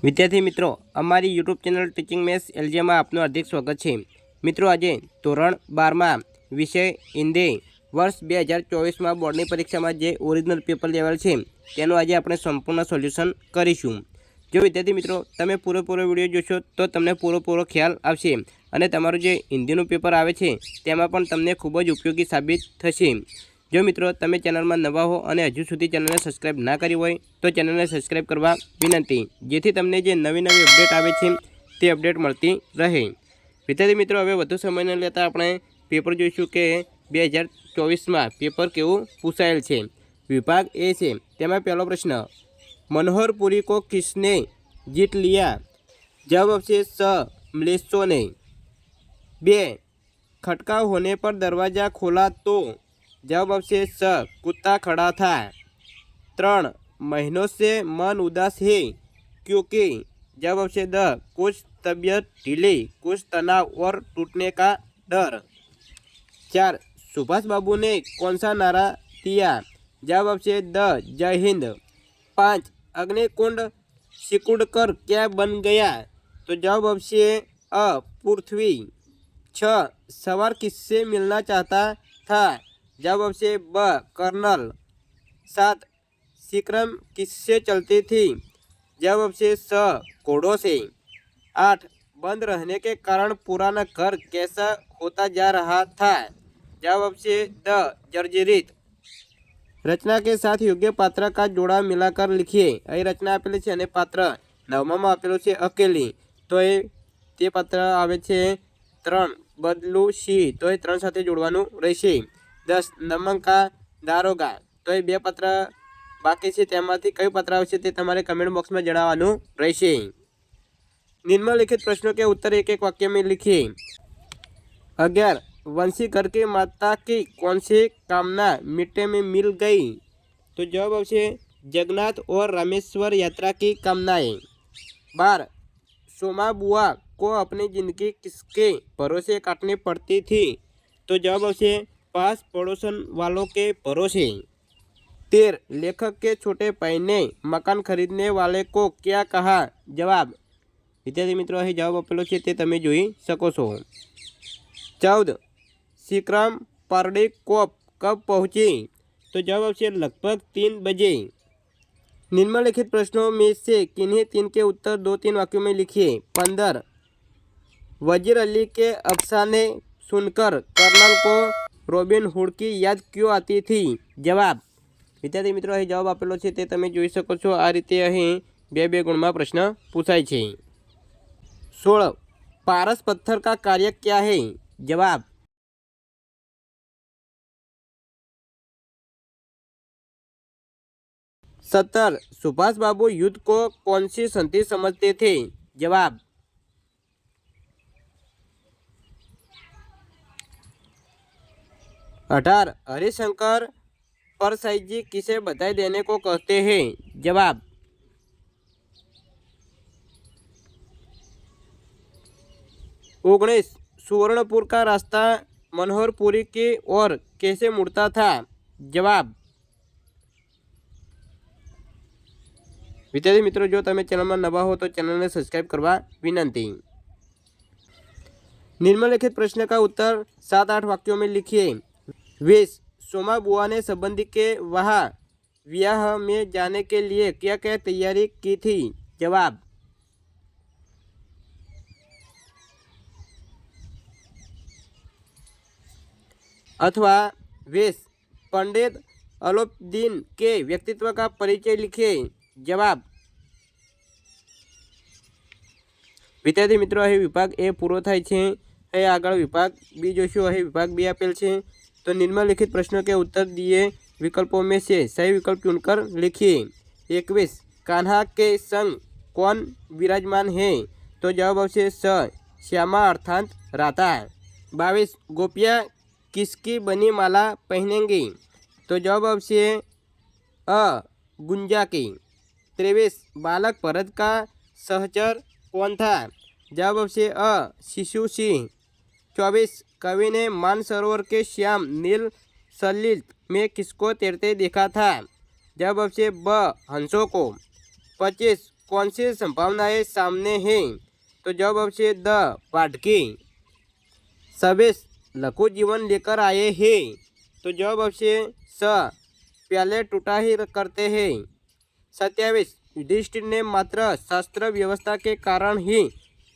વિદ્યાર્થી મિત્રો, અમારી યુટ્યુબ ચેનલ ટીચિંગ મેથ્સ એલજીમાં આપનું હાર્દિક સ્વાગત છે। મિત્રો, આજે ધોરણ 12માં વિષય હિન્દી વર્ષ 2024માં બોર્ડની પરીક્ષામાં જે ઓરિજિનલ પેપર લેવલ છે તેનું આજે આપણે સંપૂર્ણ સોલ્યુશન કરીશું। જો વિદ્યાર્થી મિત્રો તમે પૂરેપૂરો વિડીયો જોશો તો તમને પૂરેપૂરો ખ્યાલ આવશે અને તમારું જે હિન્દીનું પેપર આવે છે તેમાં પણ તમને ખૂબ જ ઉપયોગી સાબિત થશે। જો મિત્રો તમે ચેનલમાં નવા હો અને હજુ સુધી ચેનલને સબસ્ક્રાઇબ ના કરી હોય તો ચેનલને સબસ્ક્રાઇબ કરવા વિનંતી, જેથી તમને જે નવી અપડેટ આવે છે તે અપડેટ મળતી રહે। વિદ્યાર્થી મિત્રો, હવે વધુ સમય ન લેતા આપણે પેપર જોઈશું કે 2024માં પેપર કેવું પૂછાયેલ છે। વિભાગ એ છે, તેમાં પહેલો પ્રશ્ન, मनोहरपुरी को किसने जीत लिया? जवाब आपसे स मलेच्छों ने। 2, खटका होने पर दरवाज़ा खोला तो? जवाब आपसे स कुत्ता खड़ा था। 3, महीनों से मन उदास है क्योंकि? जवाब आपसे द कुछ तबीयत ढीली, कुछ तनाव और टूटने का डर। 4, सुभाष बाबू ने कौन सा नारा दिया? जवाब आपसे द जय हिंद। 5, अग्निकुंड सिकुड़कर क्या बन गया? तो जवाब आपसे अ पृथ्वी। 6, सवार किससे मिलना चाहता था? जवाब आपसे ब कर्नल। 7, सिक्रम किससे चलती थी? जवाब आपसे स घोड़ों से। 8, बंद रहने के कारण पुराना घर कैसा होता जा रहा था? जवाब आपसे द जर्जरित। रचना के साथ योग्य पात्र का जोड़ा मिलाकर लिखिए। અહીં રચના આપેલી છે અને પાત્ર નવમામાં આપેલું છે અકેલી, તો એ તે પાત્ર આવે છે 3 બદલુ સિંહ, તો એ 3 સાથે જોડવાનું રહેશે। 10 નમંકા દારોગા, તો એ 2 પાત્ર બાકી છે, તેમાંથી કયું પાત્ર આવશે તે તમારે કમેન્ટ બોક્સમાં જણાવવાનું રહેશે। निम्नलिखित प्रश्नों के उत्तर एक एक वाक्य में लिखिए। 11, वंशी घर की माता की कौन सी कामना मिट्टी में मिल गई? तो जवाब आपसे जगन्नाथ और रामेश्वर यात्रा की कामनाएं। 12, सोमा बुआ को अपनी जिंदगी किसके भरोसे काटनी पड़ती थी? तो जवाब आपसे पास पड़ोसन वालों के भरोसे। 13, लेखक के छोटे भाई ने मकान खरीदने वाले को क्या कहा? जवाब विद्यार्थी मित्रों, અહીં જવાબ આપેલો છે તે તમે જોઈ શકો છો। 14, सिक्रम पारडी कोप कब पहुंची? तो जवाब आपसे लगभग 3 बजे। निम्नलिखित प्रश्नों में से किन्हीं 3 के उत्तर 2-3 वाक्यों में लिखिए। 15, वजीर अली के अफसाने सुनकर कर्नल को रॉबिन हुड की याद क्यों आती थी? जवाब विद्यार्थी मित्रों, અહીં જવાબ આપેલો છે તે તમે જોઈ શકો છો। આ રીતે અહીં 2-2 ગુણમાં પ્રશ્ન પૂછાય છે। 16, पारस पत्थर का कार्य क्या है? जवाब 17, सुभाष बाबू युद्ध को कौन सी संधि समझते थे? जवाब 18, हरिशंकर परसाई जी किसे बधाई देने को कहते हैं? जवाब 19, सुवर्णपुर का रास्ता मनोहरपुरी की ओर कैसे मुड़ता था? जवाब विद्यार्थी मित्रों, जो તમે ચેનલમાં નવા હો તો ચેનલને સબસ્ક્રાઇબ કરવા વિનંતી। निम्नलिखित प्रश्न का उत्तर 7-8 वाक्यों में लिखिए। 20, सोमा बुआ ने संबंधी के वहाँ विवाह में जाने के लिए क्या क्या तैयारी की थी? जवाब 20, पंडित अलोपदीन के व्यक्तित्व का परिचय लिखिए। जवाब विद्यार्थी मित्रों, અહીં વિભાગ એ પૂરો થાય છે। અહીં આગળ વિભાગ બી જોઈશું। અહીં વિભાગ બી આપેલ છે, તો નિમ્નલિખિત प्रश्नों के उत्तर दिए विकल्पों में से सही विकल्प चुनकर लिखिए। 21, कान्हा के संग कौन विराजमान है? तो जवाब आपसे स श्यामा अर्थात राधा। 22, गोपियाँ किसकी बनी माला पहनेंगी? तो जवाब आपसे अ गुंजा की। 23, बालक भरत का सहचर कौन था? जवाब आपसे अ शिशु सिंह। 24, कवि ने मानसरोवर के श्याम नील सलिल में किसको तैरते देखा था? जवाब आपसे ब हंसों को। 25, कौन सी संभावनाएं सामने हैं? तो जवाब आपसे द पाठकी। सबेश लघु जीवन लेकर आए हैं। तो जवाब आपसे स प्याले टूटा ही करते हैं। 27 युधिष्ठिर ने मात्र शास्त्र व्यवस्था के कारण ही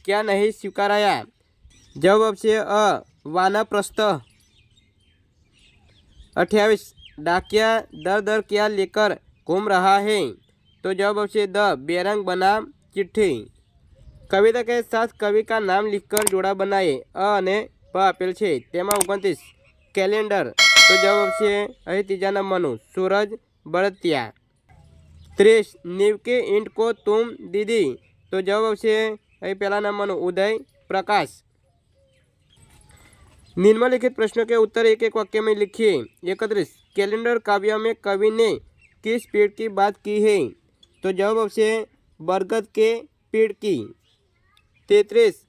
क्या नहीं स्वीकाराया? जवाब आपसे अ वानप्रस्थ। 28 डाकिया दर दर क्या लेकर घूम रहा है? तो जवाब आपसे द बेरंग बनाम चिट्ठी। कविता के साथ कवि का नाम लिखकर जोड़ा बनाए। अ અને પ આપેલ છે તેમાં 29 કેલેન્ડર। तो जवाब आपसे અહીં ત્રીજા નંબરનું सूरज बड़तिया। 30 नींव के ईंट को तुम दीदी। तो जवाब आपसे અહીં પહેલા નંબરનું उदय प्रकाश। निम्नलिखित प्रश्नों के उत्तर एक एक वाक्य में लिखिए। 31 कैलेंडर काव्य में कवि ने किस पेड़ की बात की है? तो जवाब आपसे बरगद के पेड़ की। 33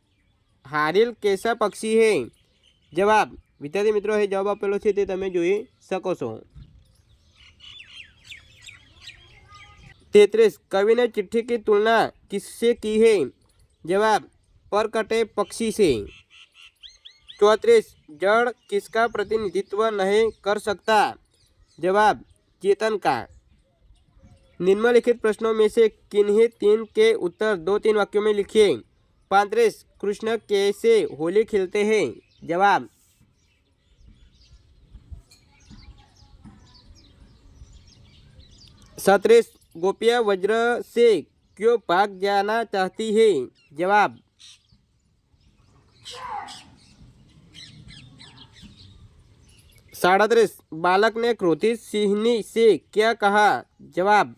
हारिल कैसा पक्षी है? जवाब विद्यार्थी मित्रों है जवाब आपेलो है ते तमे जोई सको छो। 33 कवि ने चिट्ठी की तुलना किससे की है? जवाब परकटे पक्षी से। 34 जड़ किसका प्रतिनिधित्व नहीं कर सकता? जवाब चेतन का। निम्नलिखित प्रश्नों में से किन्हीं तीन के उत्तर 2-3 वाक्यों में लिखिए। 35 कृष्ण कैसे होली खेलते हैं? जवाब 37 गोपियाँ वज्र से क्यों भाग जाना चाहती है? जवाब 37 बालक ने क्रोधित सिंहनी से क्या कहा? जवाब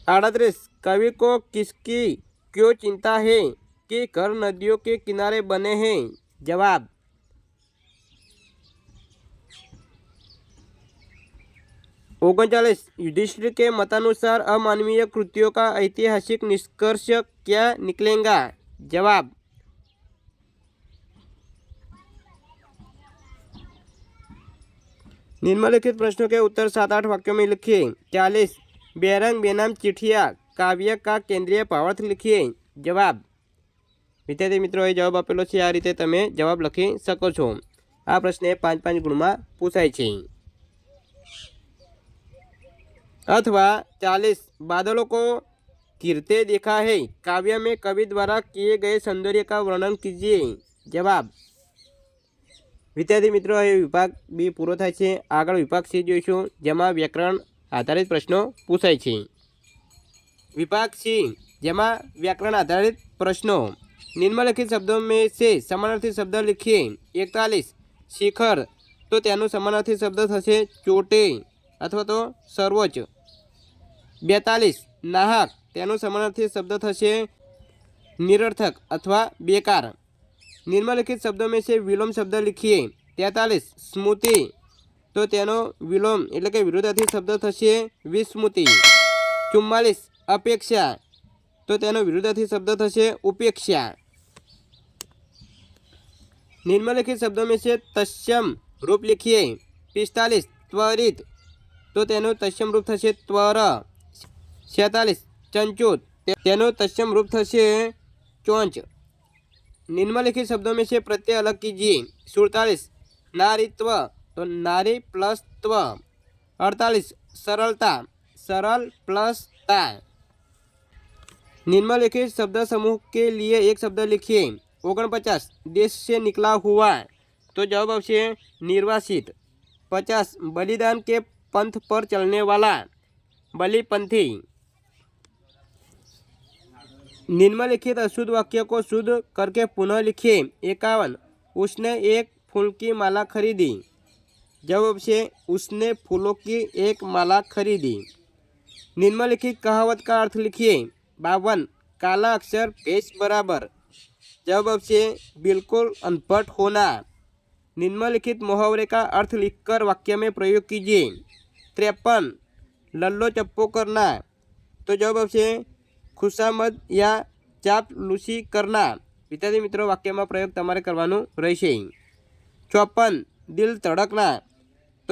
38 कवि को किसकी क्यों चिंता है कि घर नदियों के किनारे बने हैं? जवाब 39 युधिष्ठिर के मतानुसार अमानवीय कृत्यों का ऐतिहासिक निष्कर्ष क्या निकलेगा? जवाब निम्नलिखित प्रश्नों के उत्तर 7-8 वाक्यों में लिखिए। 40 बेरंग बेनाम चिट्ठिया काव्य का केंद्रीय भावार्थ लिखिए। जवाब विद्यार्थी मित्रों जवाब आपेलो है आ रीते तमे जवाब लखी सको छो। आ प्रश्न 5-5 गुण में पूछाय छे। अथवा 40 बादलों को घिरते देखा है काव्य में कवि द्वारा किए गए सौंदर्य का वर्णन कीजिए। जवाब विद्यार्थी मित्रों विभाग बी पूरो थाय छे। आगळ विभाग सी जोईशुं जेमां व्याकरण आधारित प्रश्नों पूछाय छे। विभाग सी जेमां व्याकरण आधारित प्रश्नों। निम्नलिखित शब्दों में से समानार्थी शब्द लिखिए। 41 शिखर तो तेनो समानार्थी शब्द थशे चोटे अथवा तो सर्वोच्च। 42 नाहक तेनो समानार्थी शब्द थशे निरर्थक अथवा बेकार। निम्नलिखित शब्दों में से विलोम शब्द लिखिए। 43 स्मृति तो तेनो विलोम एटले के विरोधार्थी शब्द थशे विस्मृति। 44 अपेक्षा तो तेनो विरोधार्थी शब्द थशे उपेक्षा। निम्नलिखित शब्दों में से तत्सम रूप लिखिए। 45 त्वरित तो तेनो तत्सम रूप थशे त्वर। 46 चंचूत तेनो तत्सम रूप थशे चोंच। निम्नलिखित शब्दों में से प्रत्यय अलग कीजिए। 47 नारीत्व तो नारी प्लस त्व। 48 सरलता सरल प्लस ता। निम्नलिखित शब्द समूह के लिए एक शब्द लिखिए। 49 देश से निकला हुआ तो जवाब आपसे निर्वासित। 50 बलिदान के पंथ पर चलने वाला बलिपंथी। निम्नलिखित अशुद्ध वाक्य को शुद्ध करके पुनः लिखिए। 51 उसने एक फूल की माला खरीदी। जवाब से उसने फूलों की एक माला खरीदी। निम्नलिखित कहावत का अर्थ लिखिए। 52 काला अक्षर भेष बराबर। जवाब से बिल्कुल अनपढ़ होना। निम्नलिखित मुहावरे का अर्थ लिखकर वाक्य में प्रयोग कीजिए। 53 लल्लो चप्पो करना तो जवाब से खुशामद या चापलूसी करना। विद्यार्थी मित्रों वाक्य में प्रयोग तमारे करवानुं रहेशे। 54 दिल धड़कना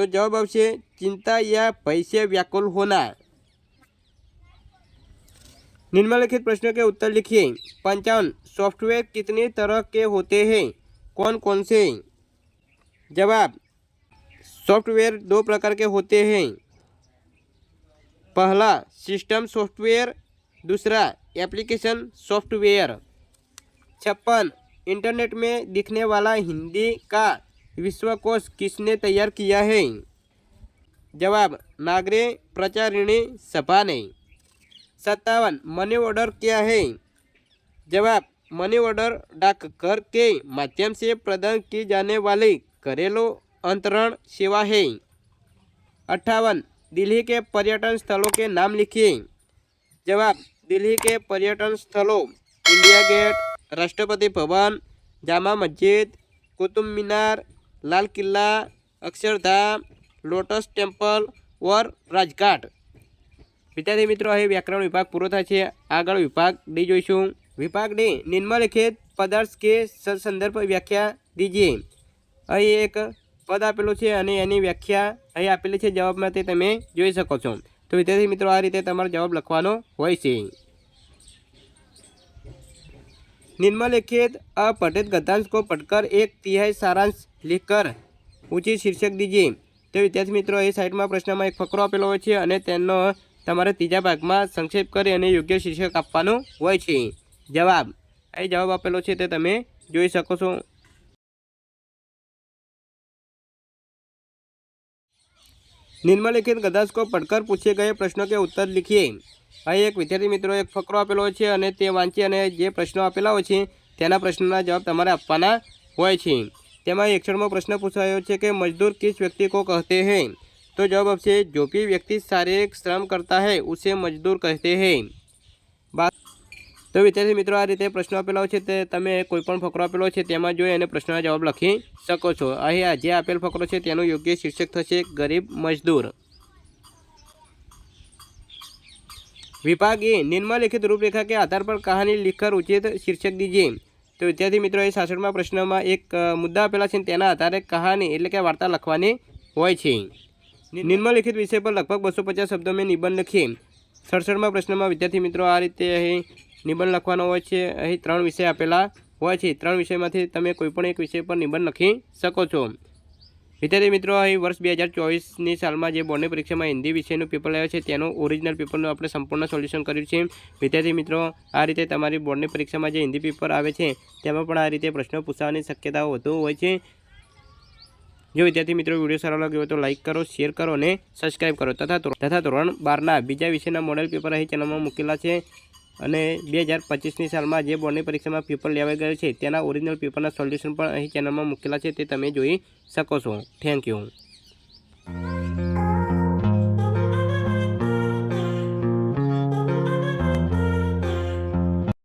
तो जवाब आवशे चिंता या भय से व्याकुल होना। निम्नलिखित प्रश्नों के उत्तर लिखिए। 55 सॉफ्टवेयर कितने तरह के होते हैं, कौन कौन से? जवाब सॉफ्टवेयर 2 प्रकार के होते हैं। पहला सिस्टम सॉफ्टवेयर, दूसरा एप्लीकेशन सॉफ्टवेयर। 56 इंटरनेट में दिखने वाला हिंदी का विश्वकोश किसने तैयार किया है? जवाब नागरे प्रचारिणी सभा ने। 57 मनी ऑर्डर क्या है? जवाब मनी ऑर्डर डाकघर के माध्यम से प्रदान की जाने वाली घरेलू अंतरण सेवा है। 58 दिल्ली के पर्यटन स्थलों के नाम लिखिए। जवाब दिल्ली के पर्यटन स्थलों India gate, Rashtrapati Bhavan, Jama Masjid, Qutub Minar, Lal Qila, Akshardham, lotus temple और राजघाट। विद्यार्थी मित्रों અહીં व्याकरण विभाग पूरो થાય છે। આગળ વિભાગ ડી જોઈશું। વિભાગ ડી નિમ્નલિખિત પદાર્થ કે સંદર્ભ વ્યાખ્યા દીजिए। અહીં એક પદ આપેલું છે અને એની વ્યાખ્યા અહીં આપેલી છે જવાબમાં, તે તમે જોઈ શકો છો। તો વિદ્યાર્થી મિત્રો આ રીતે તમારો જવાબ લખવાનો હોય છે। निम्नलिखित अपठित गद्यांश को पढ़कर 1/3 सारांश लिखकर उचित शीर्षक दीजिए। तो विद्यार्थी मित्रों ये साइड में प्रश्न में एक फकरो आपेलो होय छे अने तेनो तमारे तीजा भाग में संक्षेप करी अने योग्य शीर्षक आपवानुं होय छे। जवाब અહીં जवाब आपेलो छे ते तमे जोई शको छो। निम्नलिखित गद्यांश को पढ़कर पूछे गए प्रश्नों के उत्तर लिखिए। અહીં એક વિદ્યાર્થી મિત્રો એક ફકરો આપેલો છે અને તે વાંચી અને જે પ્રશ્નો આપેલા હોય છે તેના પ્રશ્નના જવાબ તમારે આપવાના હોય છે। તેમાં 61મો પ્રશ્ન પૂછાયો છે કે મજદૂર किस व्यक्ति को कहते हैं? तो जवाब आपसे जो भी व्यक्ति शारीरिक श्रम करता है उसे मजदूर कहते हैं। तो विद्यार्थी मित्रों आ रीते प्रश्न आपेला है ते तमे कोईपण फकरो आपेलो है तेमां जोई अने प्रश्नना जवाब लखी शको छो। અહીં जे आपेल फकरो है तेनुं योग्य शीर्षक थशे गरीब मजदूर। विभाग ए निम्नलिखित रूपरेखा के आधार पर कहानी लिखकर उचित शीर्षक दीजिए। तो विद्यार्थी मित्रों ये 66 प्रश्न में एक मुद्दा आपेला है तेना आधारे कहानी एटले के वार्ता लखवानी होय छे। निम्नलिखित विषय पर लगभग 250 शब्दों में निबंध लिखिए। 67 प्रश्न में विद्यार्थी मित्रों आ रीते અહીં निबंध लखवानो होय छे। અહીં 3 विषय आपेला होय छे। 3 विषयमांथी तमे कोईपण एक विषय पर निबंध लखी शको छो। विद्यार्थी मित्रों અહીં वर्ष 2024 साल में जो बोर्ड परीक्षा में हिंदी विषय पेपर लाव्यो छे तेनो ओरिजिनल पेपर अपने संपूर्ण सोल्यूशन कर्युं छे। विद्यार्थी मित्रों आ रीते तमारी बोर्ड परीक्षा में जो हिंदी पेपर आवे छे तेमां पण आ रीते प्रश्न पूछावानी शक्यता वधु होय छे। जो विद्यार्थी मित्रों वीडियो सारो लाग्यो तो लाइक करो, शेर करो और सब्सक्राइब करो तथा धोरण 12 बीजा विषयना मॉडल पेपर અહીં ચેનલમાં મૂકેલા છે અને 2025 साल में जो बोर्ड परीक्षा में पेपर लेवाई गयो છે તેના ઓરિજિનલ પેપરના સોલ્યુશન પણ અહીં ચેનલમાં મૂકેલા છે તે તમે જોઈ શકો છો। Thank you.